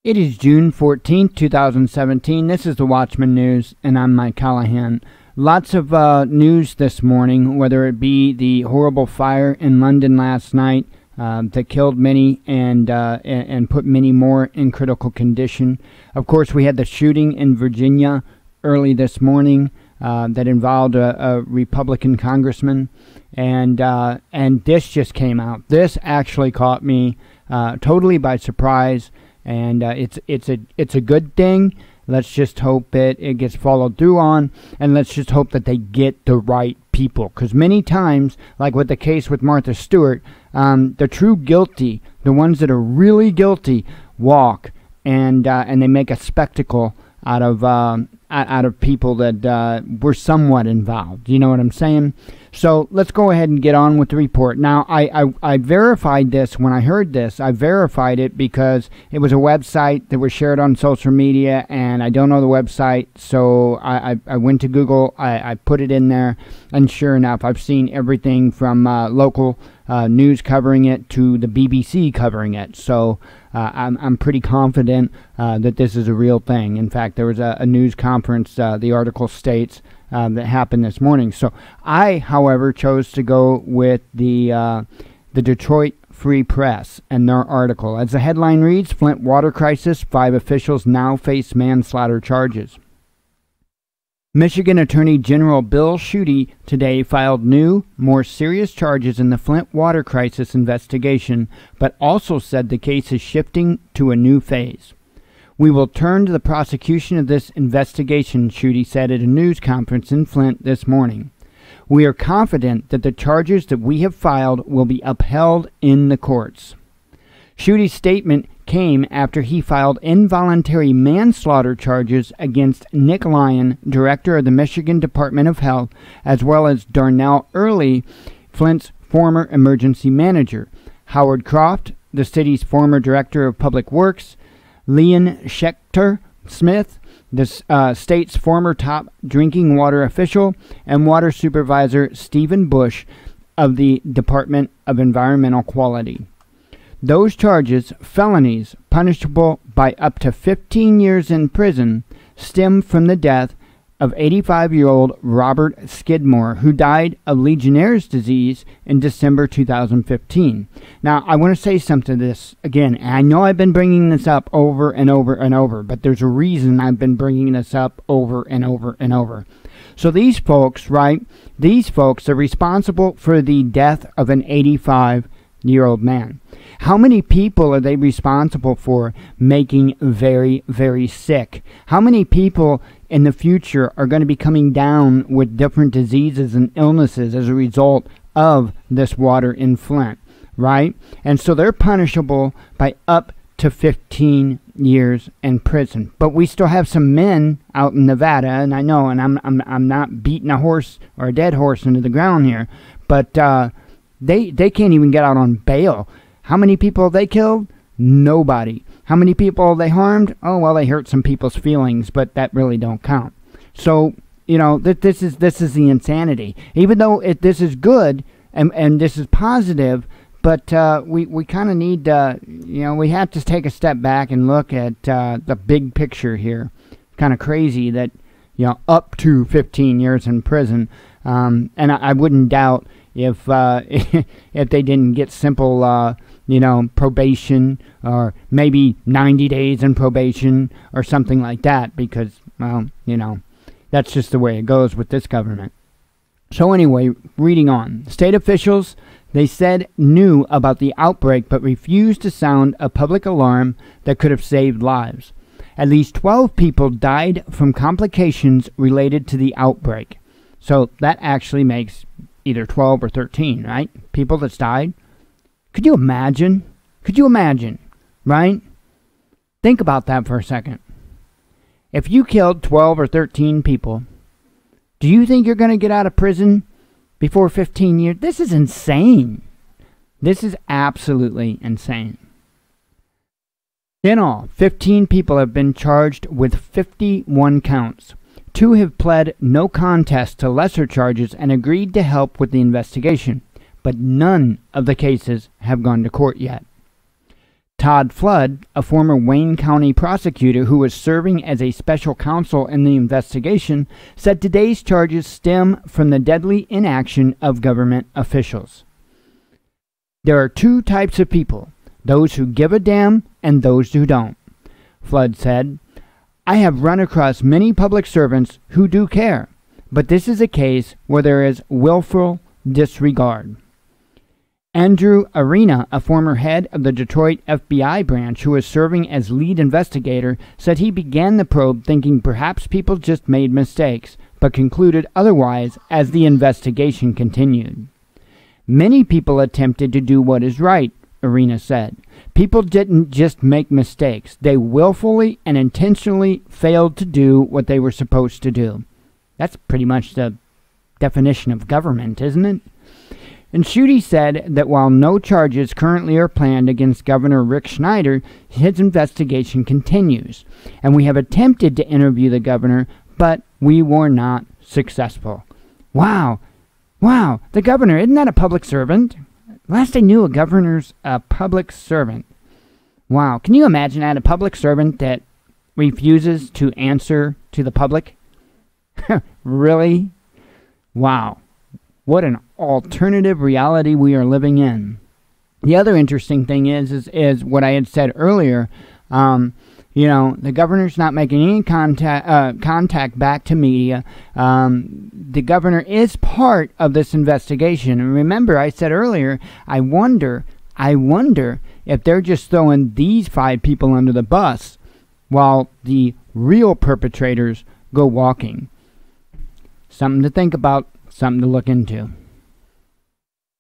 It is June 14th, 2017. This is the Watchman News, and I'm Mike Callahan. Lots of news this morning, whether it be the horrible fire in London last night that killed many and put many more in critical condition. Of course, we had the shooting in Virginia early this morning that involved a Republican congressman, and this just came out. This actually caught me totally by surprise. And it's a good thing. Let's just hope it gets followed through on, and let's just hope that they get the right people. Because many times, like with the case with Martha Stewart, the true guilty, the ones that are really guilty, walk and they make a spectacle out of people that were somewhat involved. You know what I'm saying? So let's go ahead and get on with the report. Now, I verified this when I heard this. I verified it because it was a website that was shared on social media, and I don't know the website, so I went to Google, I put it in there, and sure enough, I've seen everything from local news covering it to the BBC covering it. So I'm pretty confident that this is a real thing. In fact, there was a news conference, the article states, that happened this morning. So I, however, chose to go with the Detroit Free Press and their article. As the headline reads, Flint water crisis, 5 officials now face manslaughter charges. Michigan Attorney General Bill Schuette today filed new, more serious charges in the Flint water crisis investigation, but also said the case is shifting to a new phase. We will turn to the prosecution of this investigation, Schuette said at a news conference in Flint this morning. We are confident that the charges that we have filed will be upheld in the courts. Schuette's statement came after he filed involuntary manslaughter charges against Nick Lyon, director of the Michigan Department of Health, as well as Darnell Early, Flint's former emergency manager, Howard Croft, the city's former director of public works, Leon Schechter Smith, the state's former top drinking water official, and water supervisor Stephen Bush of the Department of Environmental Quality. Those charges, felonies punishable by up to 15 years in prison, stem from the death of 85-year-old Robert Skidmore, who died of Legionnaire's disease in December 2015. Now, I want to say something to this again. I know I've been bringing this up over and over and over, but there's a reason I've been bringing this up over and over and over. So these folks, right, these folks are responsible for the death of an 85-year-old man. How many people are they responsible for making very, very sick? How many people in the future are going to be coming down with different diseases and illnesses as a result of this water in Flint, right? And so they're punishable by up to 15 years in prison. But we still have some men out in Nevada, and I know, and I'm not beating a horse or a dead horse into the ground here, but they can't even get out on bail. How many people have they killed? Nobody. How many people they harmed? Oh, well, they hurt some people's feelings, but that really don't count. So, you know, this is the insanity. Even though this is good and this is positive, but we kind of need, we have to take a step back and look at the big picture here. Kind of crazy that, up to 15 years in prison. And I wouldn't doubt if they didn't get simple probation, or maybe 90 days in probation or something like that, because, well, that's just the way it goes with this government. So anyway, reading on. State officials, they said, knew about the outbreak but refused to sound a public alarm that could have saved lives. At least 12 people died from complications related to the outbreak. So that actually makes either 12 or 13, right? People that's died. Could you imagine? Could you imagine, right? Think about that for a second. If you killed 12 or 13 people, do you think you're going to get out of prison before 15 years? This is insane. This is absolutely insane. In all, 15 people have been charged with 51 counts. 2 have pled no contest to lesser charges and agreed to help with the investigation, but none of the cases have gone to court yet. Todd Flood, a former Wayne County prosecutor who was serving as a special counsel in the investigation, said today's charges stem from the deadly inaction of government officials. There are two types of people, those who give a damn and those who don't, Flood said. I have run across many public servants who do care, but this is a case where there is willful disregard. Andrew Arena, a former head of the Detroit FBI branch who was serving as lead investigator, said he began the probe thinking perhaps people just made mistakes, but concluded otherwise as the investigation continued. Many people attempted to do what is right, Arena said. People didn't just make mistakes. They willfully and intentionally failed to do what they were supposed to do. That's pretty much the definition of government, isn't it? And Schuette said that while no charges currently are planned against Governor Rick Snyder, his investigation continues. And we have attempted to interview the governor, but we were not successful. Wow, the governor, isn't that a public servant? Last I knew, a governor's a public servant. Wow, can you imagine that, a public servant that refuses to answer to the public? Really? Wow. What an alternative reality we are living in. The other interesting thing is what I had said earlier. The governor's not making any contact back to media. The governor is part of this investigation. And remember, I said earlier, I wonder if they're just throwing these 5 people under the bus while the real perpetrators go walking. Something to think about. Something to look into.